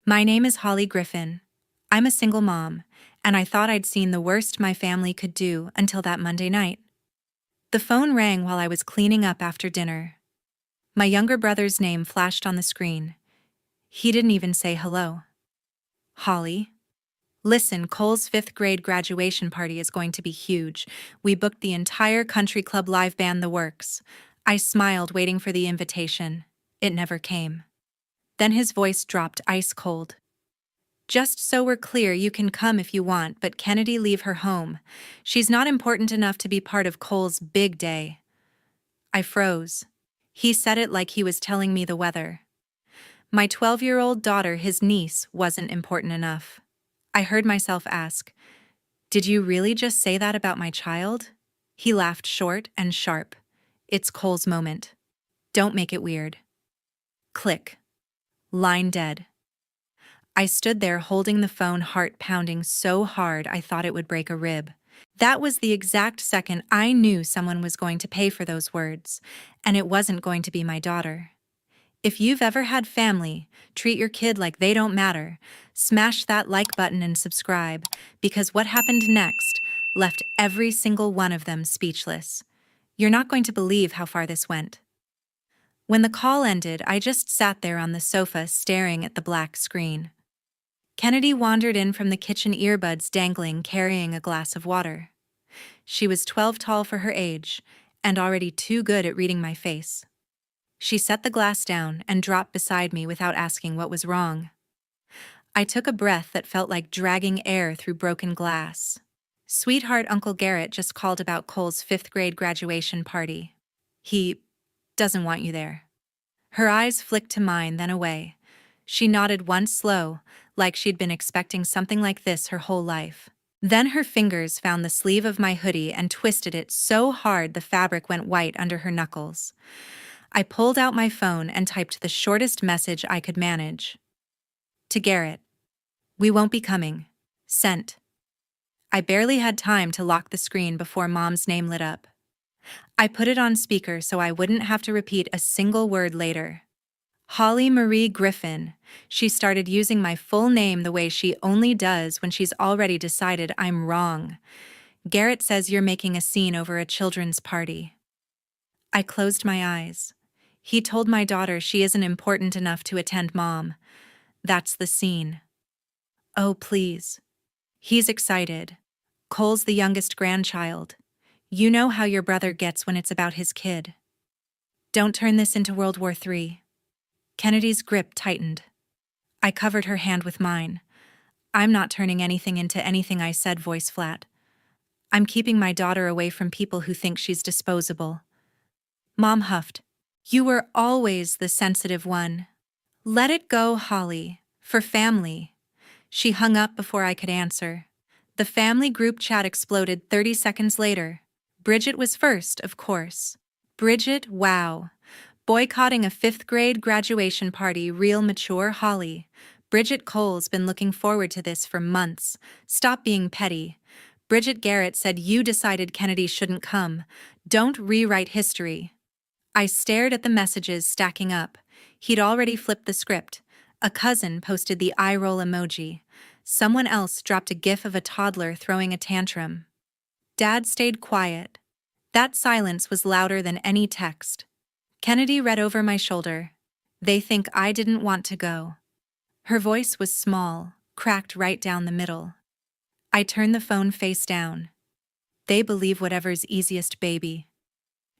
My name is Holly Griffin. I'm a single mom, and I thought I'd seen the worst my family could do until that Monday night. The phone rang while I was cleaning up after dinner. My younger brother's name flashed on the screen. He didn't even say hello. Holly. Listen, Cole's 5th grade graduation party is going to be huge. We booked the entire country club live band, the works. I smiled, waiting for the invitation. It never came. Then his voice dropped ice cold. Just so we're clear, you can come if you want, but Kennedy, leave her home. She's not important enough to be part of Cole's big day. I froze. He said it like he was telling me the weather. My 12-year-old daughter, his niece, wasn't important enough. I heard myself ask, "Did you really just say that about my child?" He laughed short and sharp. "It's Cole's moment. Don't make it weird." Click. Line dead. I stood there holding the phone, heart pounding so hard I thought it would break a rib. That was the exact second I knew someone was going to pay for those words, and it wasn't going to be my daughter. If you've ever had family, treat your kid like they don't matter. Smash that like button and subscribe, because what happened next left every single one of them speechless. You're not going to believe how far this went. When the call ended, I just sat there on the sofa staring at the black screen. Kennedy wandered in from the kitchen, earbuds dangling, carrying a glass of water. She was 12 tall for her age, and already too good at reading my face. She set the glass down and dropped beside me without asking what was wrong. I took a breath that felt like dragging air through broken glass. "Sweetheart, Uncle Garrett just called about Cole's 5th grade graduation party. He doesn't want you there." Her eyes flicked to mine, then away. She nodded once, slow, like she'd been expecting something like this her whole life. Then her fingers found the sleeve of my hoodie and twisted it so hard the fabric went white under her knuckles. I pulled out my phone and typed the shortest message I could manage. "To Garrett. We won't be coming. Sent." I barely had time to lock the screen before Mom's name lit up. I put it on speaker so I wouldn't have to repeat a single word later. "Holly Marie Griffin." She started using my full name the way she only does when she's already decided I'm wrong. "Garrett says you're making a scene over a children's party." I closed my eyes. He told my daughter she isn't important enough to attend Mom. That's the scene. Oh, please. He's excited. Cole's the youngest grandchild. You know how your brother gets when it's about his kid. Don't turn this into World War III. Kennedy's grip tightened. I covered her hand with mine. "I'm not turning anything into anything," I said, voice flat. "I'm keeping my daughter away from people who think she's disposable." Mom huffed. "You were always the sensitive one. Let it go, Holly. For family." She hung up before I could answer. The family group chat exploded 30 seconds later. Bridget was first, of course. "Bridget, wow. Boycotting a 5th grade graduation party, real mature, Holly. Bridget, Cole's been looking forward to this for months. Stop being petty. Bridget, Garrett said you decided Kennedy shouldn't come. Don't rewrite history." I stared at the messages stacking up. He'd already flipped the script. A cousin posted the eye roll emoji. Someone else dropped a gif of a toddler throwing a tantrum. Dad stayed quiet. That silence was louder than any text. Kennedy read over my shoulder. "They think I didn't want to go." Her voice was small, cracked right down the middle. I turned the phone face down. "They believe whatever's easiest, baby."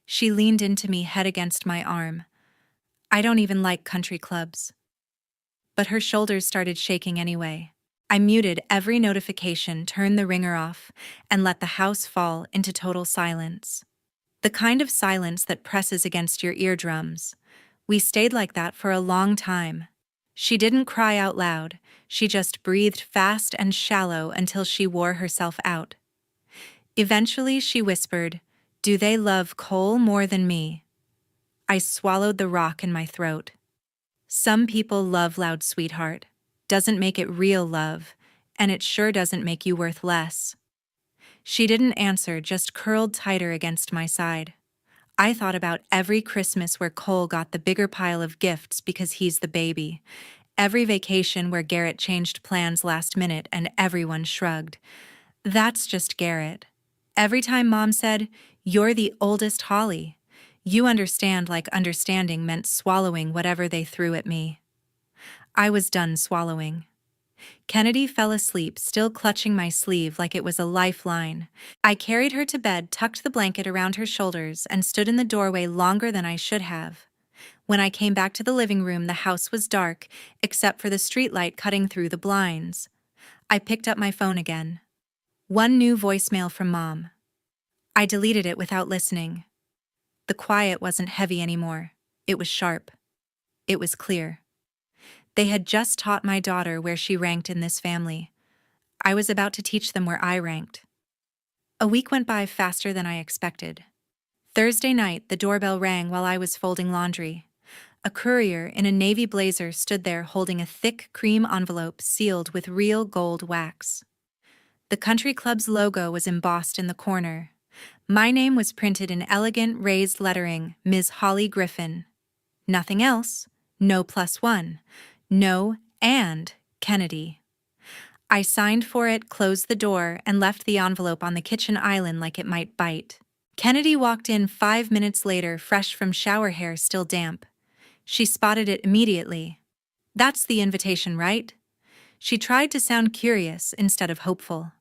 She leaned into me, head against my arm. "I don't even like country clubs." But her shoulders started shaking anyway. I muted every notification, turned the ringer off, and let the house fall into total silence. The kind of silence that presses against your eardrums. We stayed like that for a long time. She didn't cry out loud. She just breathed fast and shallow until she wore herself out. Eventually she whispered, "Do they love Cole more than me?" I swallowed the rock in my throat. "Some people love loud, sweetheart. Doesn't make it real love, and it sure doesn't make you worth less." She didn't answer, just curled tighter against my side. I thought about every Christmas where Cole got the bigger pile of gifts because he's the baby, Every vacation where Garrett changed plans last minute and everyone shrugged. That's just Garrett. Every time Mom said, "You're the oldest Holly. You understand," like understanding meant swallowing whatever they threw at me. I was done swallowing. Kennedy fell asleep, still clutching my sleeve like it was a lifeline. I carried her to bed, tucked the blanket around her shoulders, and stood in the doorway longer than I should have. When I came back to the living room, the house was dark, except for the streetlight cutting through the blinds. I picked up my phone again. One new voicemail from Mom. I deleted it without listening. The quiet wasn't heavy anymore. It was sharp. It was clear. They had just taught my daughter where she ranked in this family. I was about to teach them where I ranked. A week went by faster than I expected. Thursday night, the doorbell rang while I was folding laundry. A courier in a navy blazer stood there holding a thick cream envelope sealed with real gold wax. The country club's logo was embossed in the corner. My name was printed in elegant raised lettering, Ms. Holly Griffin. Nothing else. No +1. No and Kennedy. I signed for it, closed the door, and left the envelope on the kitchen island like it might bite. Kennedy walked in 5 minutes later, fresh from shower hair still damp. She spotted it immediately. "That's the invitation, right?" She tried to sound curious instead of hopeful.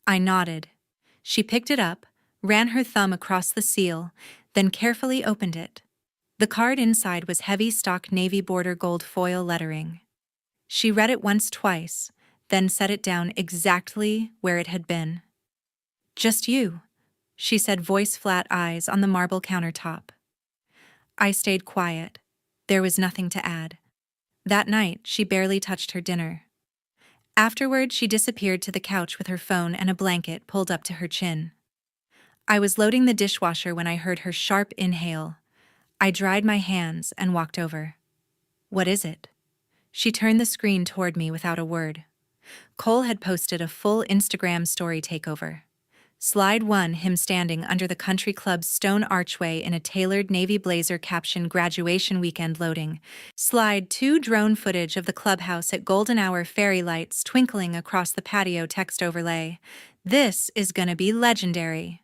I nodded. She picked it up, ran her thumb across the seal, then carefully opened it. The card inside was heavy stock navy border gold foil lettering. She read it once, twice, then set it down exactly where it had been. "Just you," she said, voice flat, eyes on the marble countertop. I stayed quiet. There was nothing to add. That night, she barely touched her dinner. Afterward, she disappeared to the couch with her phone and a blanket pulled up to her chin. I was loading the dishwasher when I heard her sharp inhale. I dried my hands and walked over. "What is it?" She turned the screen toward me without a word. Cole had posted a full Instagram story takeover. Slide 1, him standing under the country club's stone archway in a tailored navy blazer, caption "Graduation weekend loading." Slide 2, drone footage of the clubhouse at golden hour, fairy lights twinkling across the patio, text overlay, "This is gonna be legendary."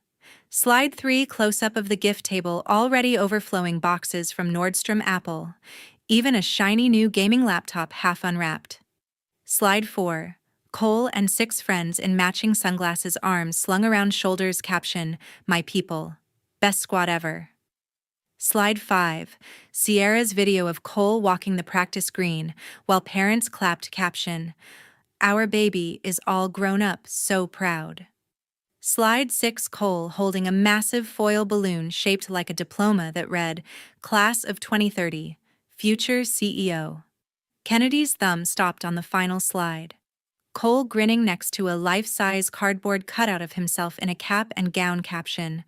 Slide 3, close-up of the gift table, already overflowing boxes from Nordstrom Apple, even a shiny new gaming laptop half unwrapped. Slide 4, Cole and 6 friends in matching sunglasses, arms slung around shoulders, caption, "My people. Best squad ever." Slide 5, Sierra's video of Cole walking the practice green, while parents clapped, caption, "Our baby is all grown up, so proud." Slide 6, Cole holding a massive foil balloon shaped like a diploma that read, "Class of 2030, Future CEO." Kennedy's thumb stopped on the final slide. Cole grinning next to a life-size cardboard cutout of himself in a cap and gown, caption,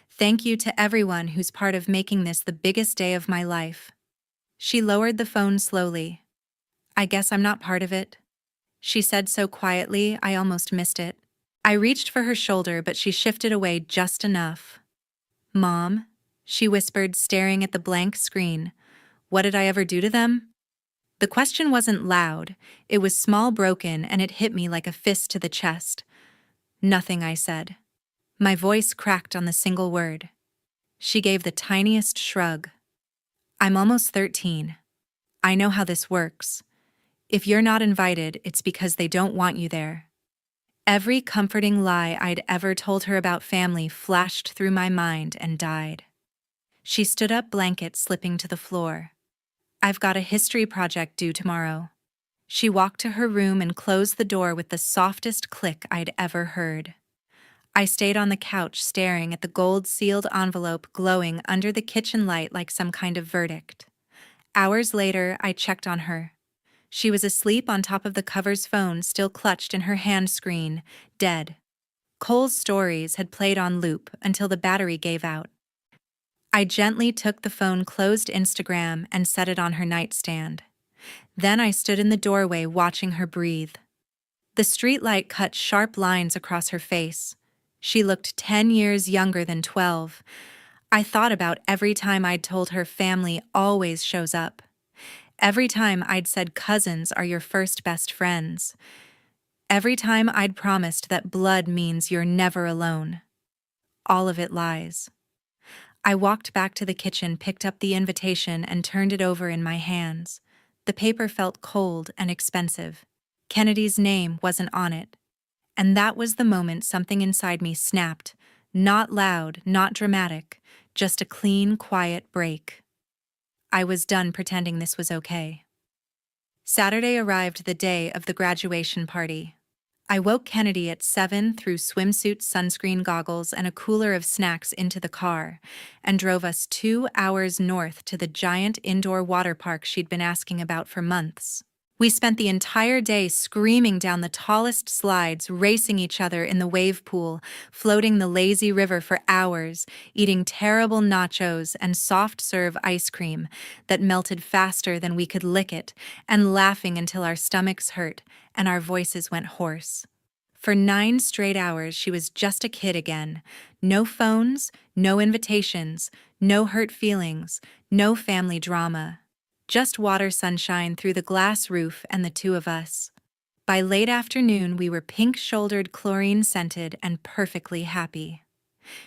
"Thank you to everyone who's part of making this the biggest day of my life." She lowered the phone slowly. "I guess I'm not part of it," she said so quietly I almost missed it. I reached for her shoulder, but she shifted away just enough. "Mom," she whispered, staring at the blank screen, "what did I ever do to them?" The question wasn't loud, it was small, broken, and it hit me like a fist to the chest. "Nothing," I said. My voice cracked on the single word. She gave the tiniest shrug. "I'm almost 13. I know how this works. If you're not invited, it's because they don't want you there." Every comforting lie I'd ever told her about family flashed through my mind and died. She stood up, blanket slipping to the floor. "I've got a history project due tomorrow." She walked to her room and closed the door with the softest click I'd ever heard. I stayed on the couch staring at the gold-sealed envelope glowing under the kitchen light like some kind of verdict. Hours later, I checked on her. She was asleep on top of the cover's phone, still clutched in her hand screen, dead. Cole's stories had played on loop until the battery gave out. I gently took the phone, closed Instagram, and set it on her nightstand. Then I stood in the doorway watching her breathe. The streetlight cut sharp lines across her face. She looked 10 years younger than 12. I thought about every time I'd told her family always shows up. Every time I'd said cousins are your first best friends. Every time I'd promised that blood means you're never alone. All of it lies. I walked back to the kitchen, picked up the invitation, and turned it over in my hands. The paper felt cold and expensive. Kennedy's name wasn't on it. And that was the moment something inside me snapped. Not loud, not dramatic, just a clean, quiet break. I was done pretending this was okay. Saturday arrived, the day of the graduation party. I woke Kennedy at 7, threw swimsuits, sunscreen goggles, and a cooler of snacks into the car, and drove us 2 hours north to the giant indoor water park she'd been asking about for months. We spent the entire day screaming down the tallest slides, racing each other in the wave pool, floating the lazy river for hours, eating terrible nachos and soft-serve ice cream that melted faster than we could lick it, and laughing until our stomachs hurt and our voices went hoarse. For 9 straight hours, she was just a kid again. No phones, no invitations, no hurt feelings, no family drama. Just water sunshine through the glass roof and the two of us. By late afternoon, we were pink-shouldered, chlorine-scented, and perfectly happy.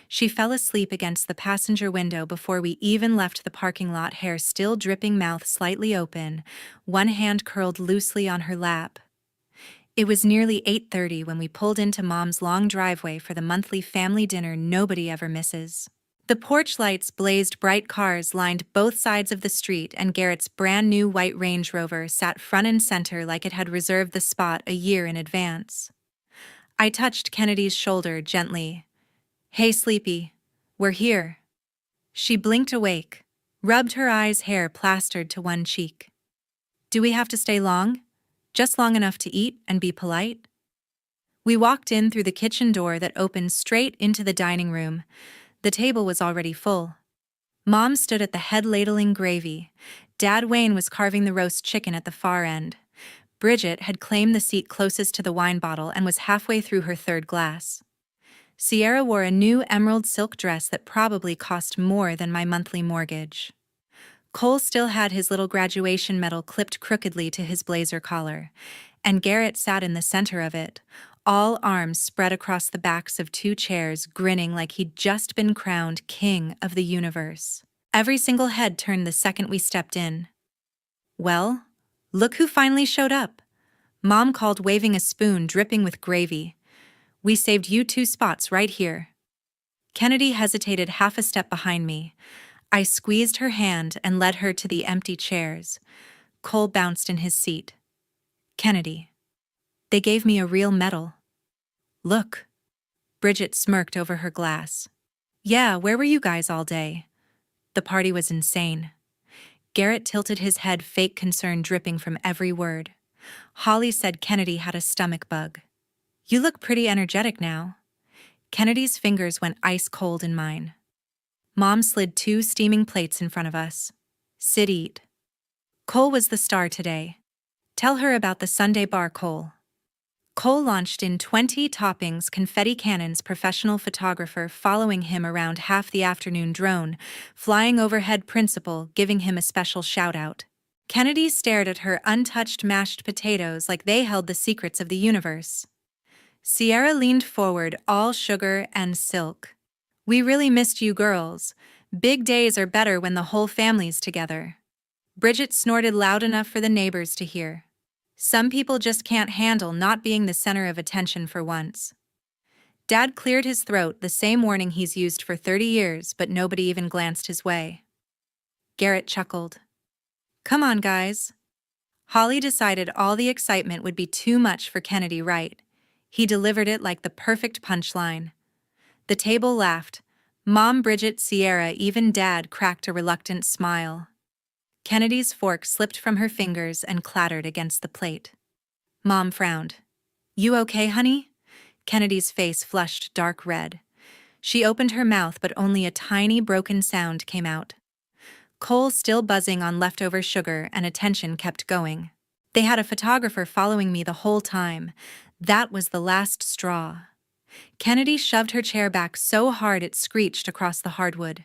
She fell asleep against the passenger window before we even left the parking lot, hair still dripping, mouth slightly open, one hand curled loosely on her lap. It was nearly 8:30 when we pulled into Mom's long driveway for the monthly family dinner nobody ever misses. The porch lights blazed, bright cars lined both sides of the street, and Garrett's brand new white Range Rover sat front and center like it had reserved the spot a year in advance. I touched Kennedy's shoulder gently. "Hey, Sleepy, we're here." She blinked awake, rubbed her eyes, hair plastered to one cheek. "Do we have to stay long? Just long enough to eat and be polite?" We walked in through the kitchen door that opened straight into the dining room. The table was already full. Mom stood at the head ladling gravy. Dad Wayne was carving the roast chicken at the far end. Bridget had claimed the seat closest to the wine bottle and was halfway through her 3rd glass. Sierra wore a new emerald silk dress that probably cost more than my monthly mortgage. Cole still had his little graduation medal clipped crookedly to his blazer collar, and Garrett sat in the center of it, all arms spread across the backs of 2 chairs, grinning like he'd just been crowned king of the universe. Every single head turned the second we stepped in. "Well, look who finally showed up," Mom called, waving a spoon dripping with gravy. "We saved you 2 spots right here." Kennedy hesitated half a step behind me. I squeezed her hand and led her to the empty chairs. Cole bounced in his seat. "Kennedy, they gave me a real medal." "Look." Bridget smirked over her glass. "Yeah, where were you guys all day?" "The party was insane." Garrett tilted his head, fake concern dripping from every word. "Holly said Kennedy had a stomach bug." "You look pretty energetic now." Kennedy's fingers went ice cold in mine. Mom slid 2 steaming plates in front of us. "Sit, eat." "Cole was the star today. Tell her about the Sunday bar, Cole." Cole launched in 20 toppings, confetti cannons, professional photographer following him around half the afternoon, drone flying overhead, principal giving him a special shout-out. Kennedy stared at her untouched mashed potatoes like they held the secrets of the universe. Sierra leaned forward, all sugar and silk. "We really missed you girls. Big days are better when the whole family's together." Bridget snorted loud enough for the neighbors to hear. "Some people just can't handle not being the center of attention for once." Dad cleared his throat, the same warning he's used for 30 years, but nobody even glanced his way. Garrett chuckled. "Come on, guys." Holly decided all the excitement would be too much for Kennedy, right? He delivered it like the perfect punchline. The table laughed. Mom, Bridget, Sierra, even Dad cracked a reluctant smile. Kennedy's fork slipped from her fingers and clattered against the plate. Mom frowned. "You okay, honey?" Kennedy's face flushed dark red. She opened her mouth, but only a tiny broken sound came out. Cole still buzzing on leftover sugar, and attention kept going. They had a photographer following me the whole time. That was the last straw. Kennedy shoved her chair back so hard it screeched across the hardwood.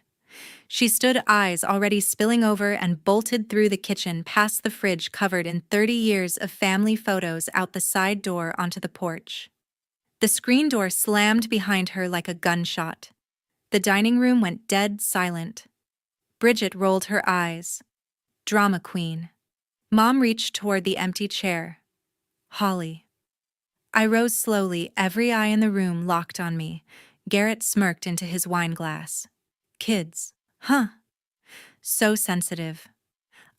She stood, eyes already spilling over, and bolted through the kitchen past the fridge covered in 30 years of family photos out the side door onto the porch. The screen door slammed behind her like a gunshot. The dining room went dead silent. Bridget rolled her eyes. Drama queen. Mom reached toward the empty chair. Holly. I rose slowly, every eye in the room locked on me. Garrett smirked into his wine glass. Kids. Huh. So sensitive.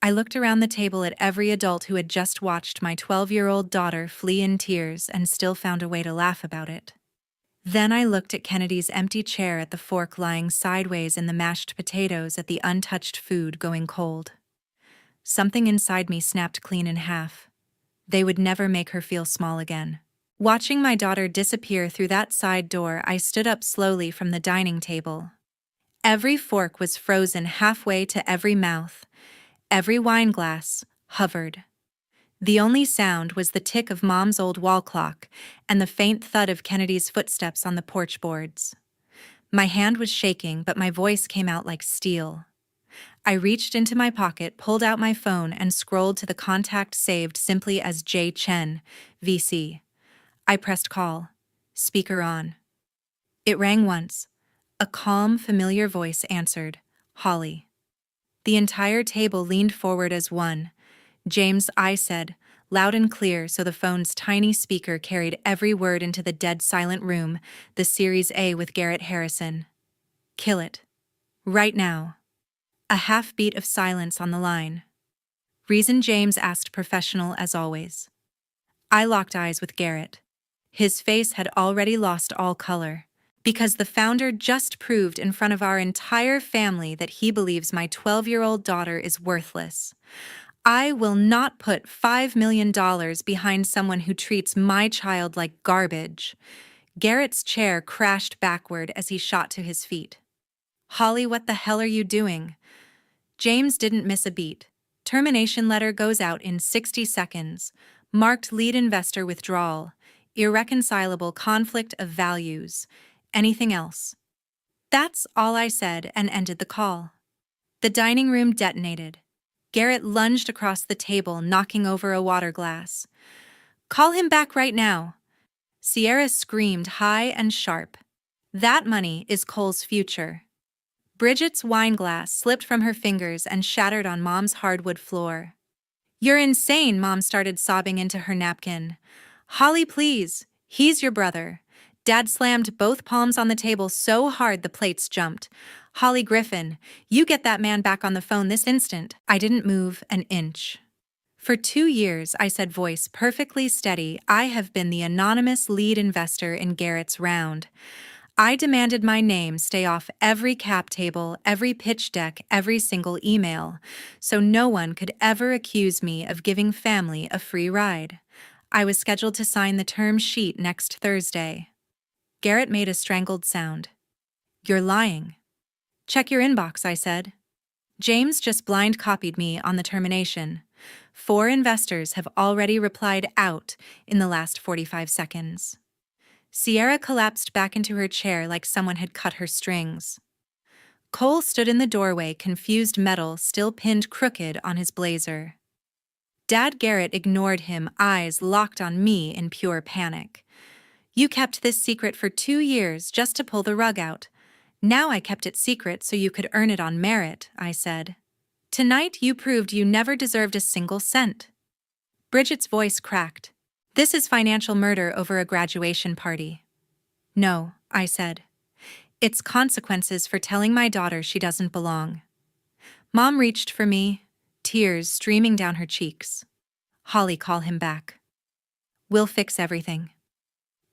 I looked around the table at every adult who had just watched my 12-year-old daughter flee in tears and still found a way to laugh about it. Then I looked at Kennedy's empty chair, at the fork lying sideways in the mashed potatoes, at the untouched food going cold. Something inside me snapped clean in half. They would never make her feel small again. Watching my daughter disappear through that side door, I stood up slowly from the dining table. Every fork was frozen halfway to every mouth. Every wine glass hovered. The only sound was the tick of Mom's old wall clock and the faint thud of Kennedy's footsteps on the porch boards. My hand was shaking, but my voice came out like steel. I reached into my pocket, pulled out my phone, and scrolled to the contact saved simply as J. Chen, VC. I pressed call. Speaker on. It rang once. A calm, familiar voice answered. Holly. The entire table leaned forward as one. James, I said, loud and clear so the phone's tiny speaker carried every word into the dead silent room, the Series A with Garrett Harrison. Kill it. Right now. A half beat of silence on the line. Reason, James asked, professional as always. I locked eyes with Garrett. His face had already lost all color. Because the founder just proved in front of our entire family that he believes my 12-year-old daughter is worthless. I will not put $5 million behind someone who treats my child like garbage. Garrett's chair crashed backward as he shot to his feet. Holly, what the hell are you doing? James didn't miss a beat. Termination letter goes out in 60 seconds. Marked lead investor withdrawal. Irreconcilable conflict of values. Anything else? That's all I said and ended the call. The dining room detonated. Garrett lunged across the table, knocking over a water glass. Call him back right now. Sierra screamed high and sharp. That money is Cole's future. Bridget's wine glass slipped from her fingers and shattered on Mom's hardwood floor. You're insane, Mom started, sobbing into her napkin. Holly, please. He's your brother. Dad slammed both palms on the table so hard the plates jumped. Holly Griffin, you get that man back on the phone this instant. I didn't move an inch. For 2 years, I said, voice perfectly steady, I have been the anonymous lead investor in Garrett's round. I demanded my name stay off every cap table, every pitch deck, every single email, so no one could ever accuse me of giving family a free ride. I was scheduled to sign the term sheet next Thursday. Garrett made a strangled sound. You're lying. Check your inbox, I said. James just blind copied me on the termination. 4 investors have already replied out in the last 45 seconds. Sierra collapsed back into her chair like someone had cut her strings. Cole stood in the doorway, confused metal still pinned crooked on his blazer. Dad Garrett ignored him, eyes locked on me in pure panic. You kept this secret for 2 years just to pull the rug out. Now I kept it secret so you could earn it on merit, I said. Tonight you proved you never deserved a single cent. Bridget's voice cracked. This is financial murder over a graduation party. No, I said. It's consequences for telling my daughter she doesn't belong. Mom reached for me, tears streaming down her cheeks. Holly, call him back. We'll fix everything.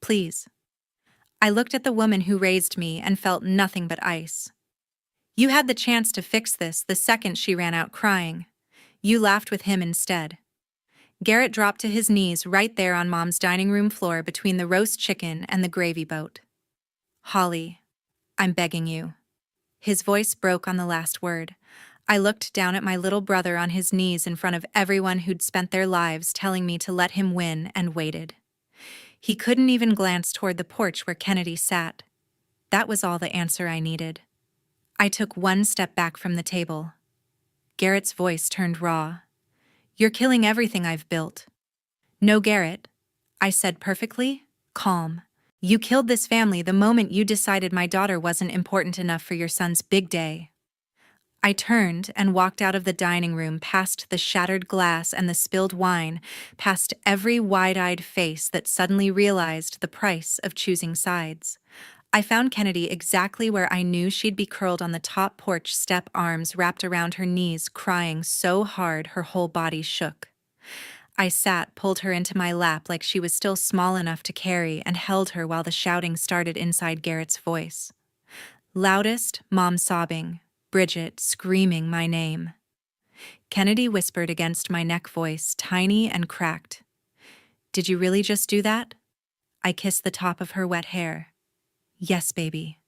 Please. I looked at the woman who raised me and felt nothing but ice. You had the chance to fix this the second she ran out crying. You laughed with him instead. Garrett dropped to his knees right there on Mom's dining room floor between the roast chicken and the gravy boat. Holly, I'm begging you. His voice broke on the last word. I looked down at my little brother on his knees in front of everyone who'd spent their lives telling me to let him win, and waited. He couldn't even glance toward the porch where Kennedy sat. That was all the answer I needed. I took one step back from the table. Garrett's voice turned raw. "You're killing everything I've built." "No, Garrett," I said perfectly, calm. "You killed this family the moment you decided my daughter wasn't important enough for your son's big day." I turned and walked out of the dining room, past the shattered glass and the spilled wine, past every wide-eyed face that suddenly realized the price of choosing sides. I found Kennedy exactly where I knew she'd be, curled on the top porch step, arms wrapped around her knees, crying so hard her whole body shook. I sat, pulled her into my lap like she was still small enough to carry, and held her while the shouting started inside Garrett's voice. Loudest, Mom sobbing, Bridget screaming my name. Kennedy whispered against my neck, voice tiny and cracked. "Did you really just do that?" I kissed the top of her wet hair. "Yes, baby."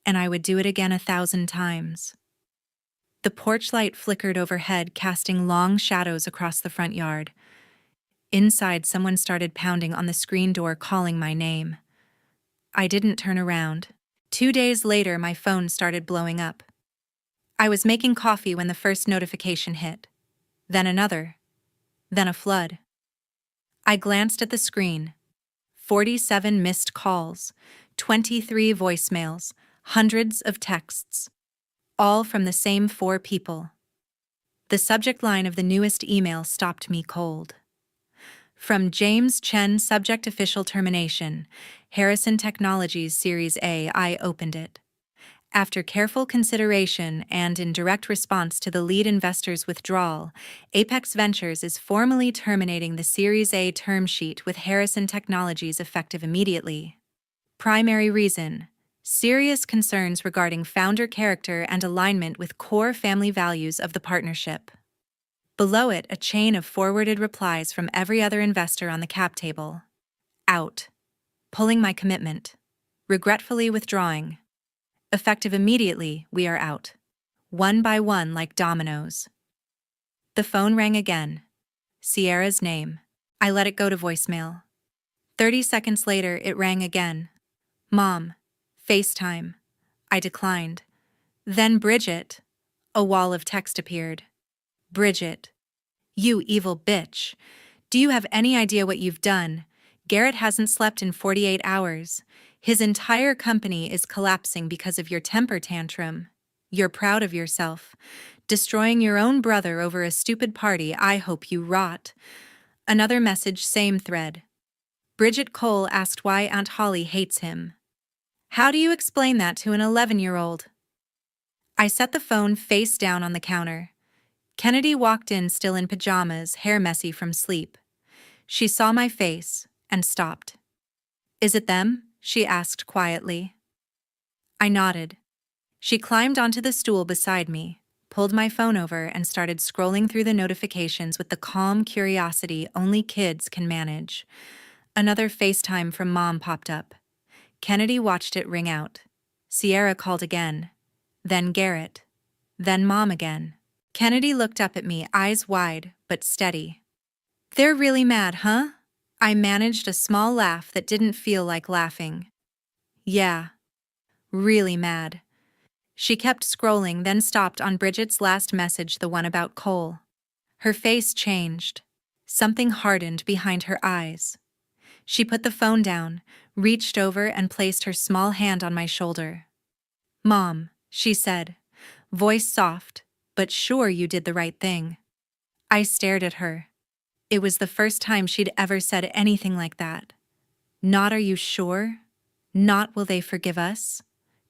And I would do it again 1,000 times. The porch light flickered overhead, casting long shadows across the front yard. Inside, someone started pounding on the screen door, calling my name. I didn't turn around. 2 days later, my phone started blowing up. I was making coffee when the first notification hit. Then another. Then a flood. I glanced at the screen. 47 missed calls, 23 voicemails, hundreds of texts. All from the same 4 people. The subject line of the newest email stopped me cold. From James Chen, subject official termination, Harrison Technologies Series A. I opened it. After careful consideration and in direct response to the lead investor's withdrawal, Apex Ventures is formally terminating the Series A term sheet with Harrison Technologies effective immediately. Primary reason: serious concerns regarding founder character and alignment with core family values of the partnership. Below it, a chain of forwarded replies from every other investor on the cap table. Out. Pulling my commitment. Regretfully withdrawing. Effective immediately, we are out. One by one, like dominoes. The phone rang again. Sierra's name. I let it go to voicemail. 30 seconds later, it rang again. "Mom. FaceTime." I declined. Then Bridget. A wall of text appeared. "Bridget. You evil bitch. Do you have any idea what you've done? Garrett hasn't slept in 48 hours. His entire company is collapsing because of your temper tantrum. You're proud of yourself. Destroying your own brother over a stupid party. I hope you rot." Another message, same thread. Bridget Cole asked why Aunt Holly hates him. How do you explain that to an 11-year-old? I set the phone face down on the counter. Kennedy walked in, still in pajamas, hair messy from sleep. She saw my face and stopped. "Is it them?" she asked quietly. I nodded. She climbed onto the stool beside me, pulled my phone over, and started scrolling through the notifications with the calm curiosity only kids can manage. Another FaceTime from Mom popped up. Kennedy watched it ring out. Sierra called again. Then Garrett. Then Mom again. Kennedy looked up at me, eyes wide but steady. "They're really mad, huh?" I managed a small laugh that didn't feel like laughing. "Yeah. Really mad." She kept scrolling, then stopped on Bridget's last message, the one about Cole. Her face changed. Something hardened behind her eyes. She put the phone down, reached over, and placed her small hand on my shoulder. "Mom," she said, voice soft, "but sure you did the right thing." I stared at her. It was the first time she'd ever said anything like that. Not "are you sure?" Not "will they forgive us?"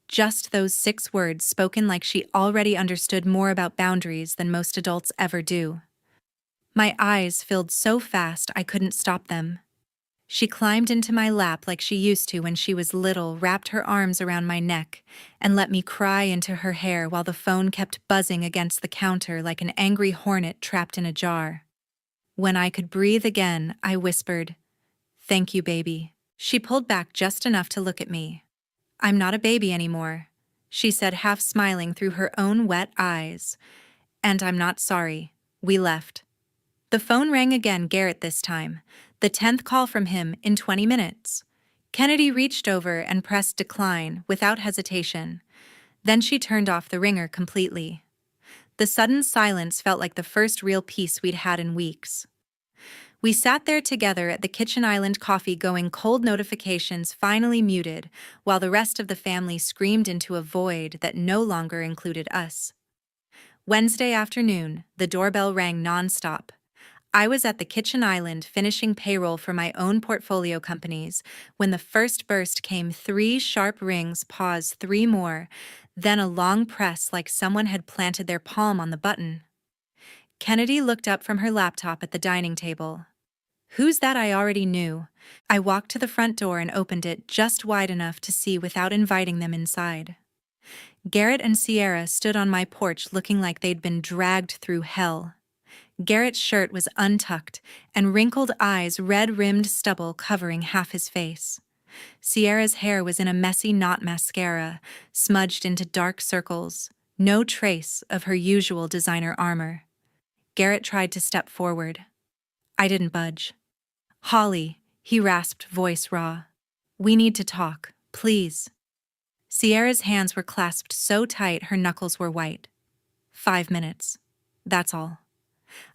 Just those 6 words, spoken like she already understood more about boundaries than most adults ever do. My eyes filled so fast I couldn't stop them. She climbed into my lap like she used to when she was little, wrapped her arms around my neck, and let me cry into her hair while the phone kept buzzing against the counter like an angry hornet trapped in a jar. When I could breathe again, I whispered, "Thank you, baby." She pulled back just enough to look at me. "I'm not a baby anymore," she said, half smiling through her own wet eyes. "And I'm not sorry. We left." The phone rang again, Garrett this time, the 10th call from him in 20 minutes. Kennedy reached over and pressed decline without hesitation. Then she turned off the ringer completely. The sudden silence felt like the first real peace we'd had in weeks. We sat there together at the kitchen island, coffee going cold, notifications finally muted, while the rest of the family screamed into a void that no longer included us. Wednesday afternoon, the doorbell rang nonstop. I was at the kitchen island finishing payroll for my own portfolio companies when the first burst came. 3 sharp rings, pause, 3 more, then a long press like someone had planted their palm on the button. Kennedy looked up from her laptop at the dining table. "Who's that?" I already knew. I walked to the front door and opened it just wide enough to see without inviting them inside. Garrett and Sierra stood on my porch looking like they'd been dragged through hell. Garrett's shirt was untucked, and wrinkled eyes, red-rimmed stubble covering half his face. Sierra's hair was in a messy knot, mascara, smudged into dark circles, no trace of her usual designer armor. Garrett tried to step forward. I didn't budge. "Holly," he rasped, voice raw. "We need to talk, please." Sierra's hands were clasped so tight her knuckles were white. 5 minutes. That's all.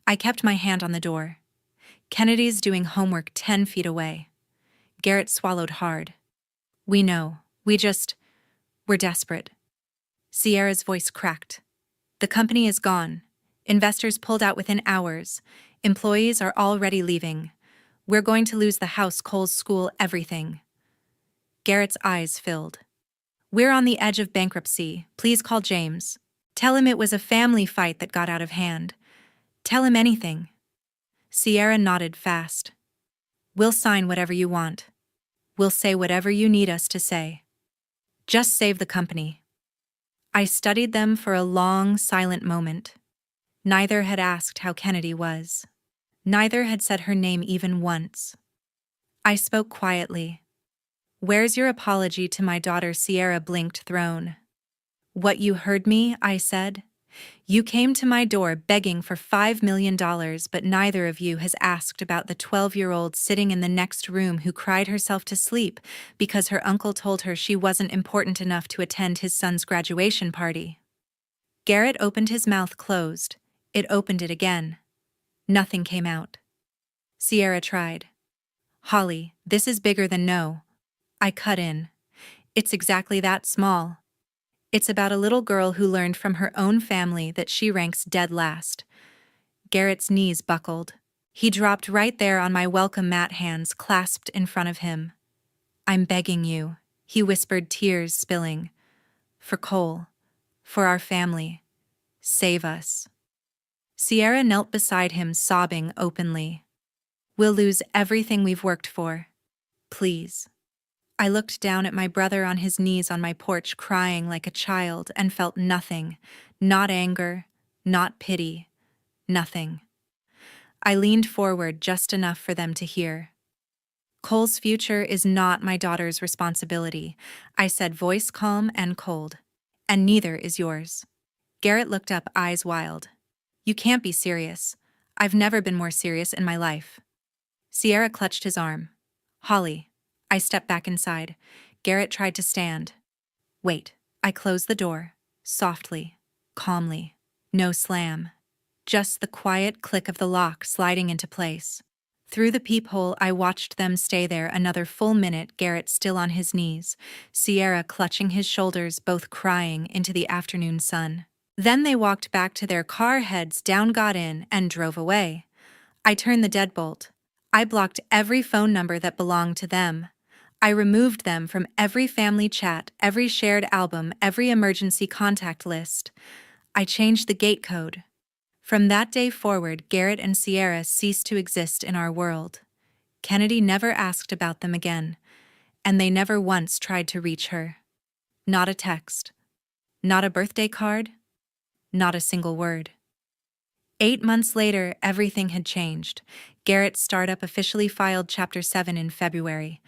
I kept my hand on the door. Kennedy's doing homework 10 feet away. Garrett swallowed hard. "We know. We're desperate." Sierra's voice cracked. "The company is gone. Investors pulled out within hours. Employees are already leaving. We're going to lose the house, Cole's school, everything." Garrett's eyes filled. "We're on the edge of bankruptcy. Please call James. Tell him it was a family fight that got out of hand. Tell him anything." Sierra nodded fast. "We'll sign whatever you want. We'll say whatever you need us to say. Just save the company." I studied them for a long, silent moment. Neither had asked how Kennedy was. Neither had said her name even once. I spoke quietly. "Where's your apology to my daughter?" Sierra blinked, thrown. "What, you heard me?" I said. "You came to my door begging for $5 million, but neither of you has asked about the 12-year-old sitting in the next room who cried herself to sleep because her uncle told her she wasn't important enough to attend his son's graduation party." Garrett opened his mouth, closed. It opened it again. Nothing came out. Sierra tried. "Holly, this is bigger than no." I cut in. "It's exactly that, small. It's about a little girl who learned from her own family that she ranks dead last." Garrett's knees buckled. He dropped right there on my welcome mat, hands clasped in front of him. "I'm begging you," he whispered, tears spilling. "For Cole. For our family. Save us." Sierra knelt beside him, sobbing openly. "We'll lose everything we've worked for. Please." I looked down at my brother on his knees on my porch, crying like a child, and felt nothing. Not anger, not pity, nothing. I leaned forward just enough for them to hear. "Cole's future is not my daughter's responsibility," I said, voice calm and cold. "And neither is yours." Garrett looked up, eyes wild. "You can't be serious. I've never been more serious in my life." Sierra clutched his arm. "Holly." I stepped back inside. Garrett tried to stand. "Wait." I closed the door, softly, calmly. No slam. Just the quiet click of the lock sliding into place. Through the peephole, I watched them stay there another full minute, Garrett still on his knees, Sierra clutching his shoulders, both crying into the afternoon sun. Then they walked back to their car, heads down, got in, and drove away. I turned the deadbolt. I blocked every phone number that belonged to them. I removed them from every family chat, every shared album, every emergency contact list. I changed the gate code. From that day forward, Garrett and Sierra ceased to exist in our world. Kennedy never asked about them again, and they never once tried to reach her. Not a text. Not a birthday card. Not a single word. 8 months later, everything had changed. Garrett's startup officially filed Chapter 7 in February.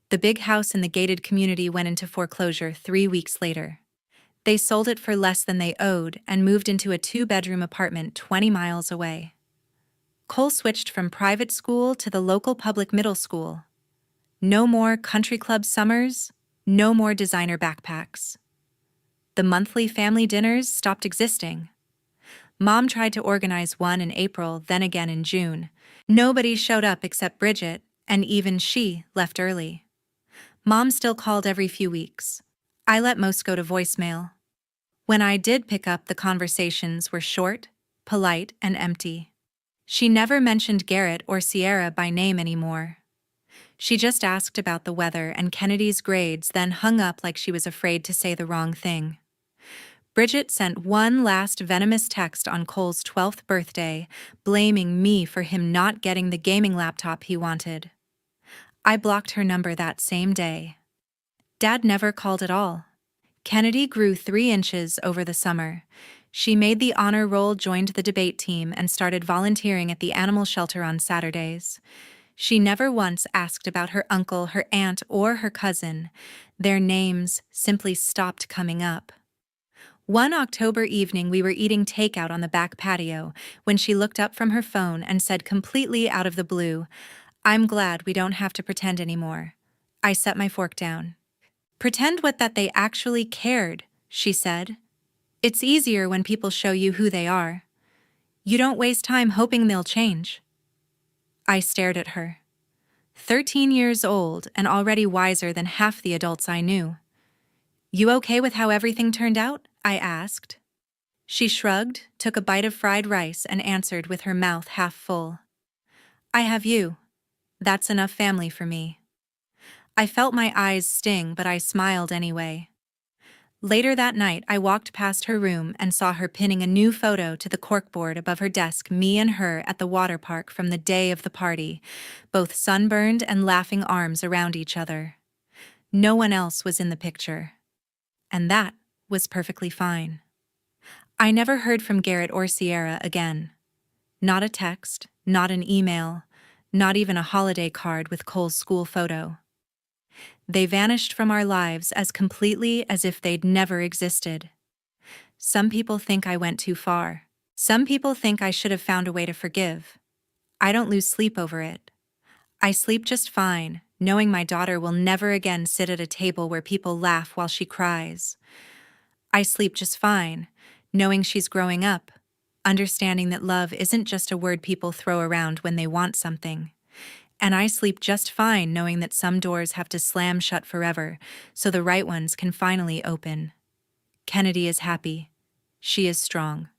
The big house in the gated community went into foreclosure 3 weeks later. They sold it for less than they owed and moved into a 2-bedroom apartment 20 miles away. Cole switched from private school to the local public middle school. No more country club summers, no more designer backpacks. The monthly family dinners stopped existing. Mom tried to organize one in April, then again in June. Nobody showed up except Bridget, and even she left early. Mom still called every few weeks. I let most go to voicemail. When I did pick up, the conversations were short, polite, and empty. She never mentioned Garrett or Sierra by name anymore. She just asked about the weather and Kennedy's grades, then hung up like she was afraid to say the wrong thing. Bridget sent one last venomous text on Cole's 12th birthday, blaming me for him not getting the gaming laptop he wanted. I blocked her number that same day. Dad never called at all. Kennedy grew 3 inches over the summer. She made the honor roll, joined the debate team, and started volunteering at the animal shelter on Saturdays. She never once asked about her uncle, her aunt, or her cousin. Their names simply stopped coming up. One October evening, we were eating takeout on the back patio when she looked up from her phone and said completely out of the blue, "I'm glad we don't have to pretend anymore." I set my fork down. "Pretend what? That they actually cared," she said. "It's easier when people show you who they are. You don't waste time hoping they'll change." I stared at her. 13 years old and already wiser than half the adults I knew. "You okay with how everything turned out?" I asked. She shrugged, took a bite of fried rice, and answered with her mouth half full. "I have you. That's enough family for me." I felt my eyes sting, but I smiled anyway. Later that night, I walked past her room and saw her pinning a new photo to the corkboard above her desk, me and her at the water park from the day of the party, both sunburned and laughing arms around each other. No one else was in the picture. And that was perfectly fine. I never heard from Garrett or Sierra again. Not a text, not an email, not even a holiday card with Cole's school photo. They vanished from our lives as completely as if they'd never existed. Some people think I went too far. Some people think I should have found a way to forgive. I don't lose sleep over it. I sleep just fine, knowing my daughter will never again sit at a table where people laugh while she cries. I sleep just fine, knowing she's growing up, understanding that love isn't just a word people throw around when they want something. And I sleep just fine knowing that some doors have to slam shut forever so the right ones can finally open. Kennedy is happy. She is strong.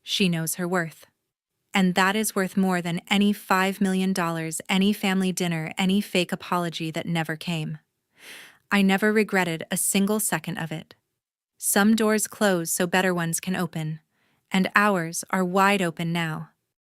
She knows her worth. And that is worth more than any $5 million, any family dinner, any fake apology that never came. I never regretted a single second of it. Some doors close so better ones can open, and ours are wide open now.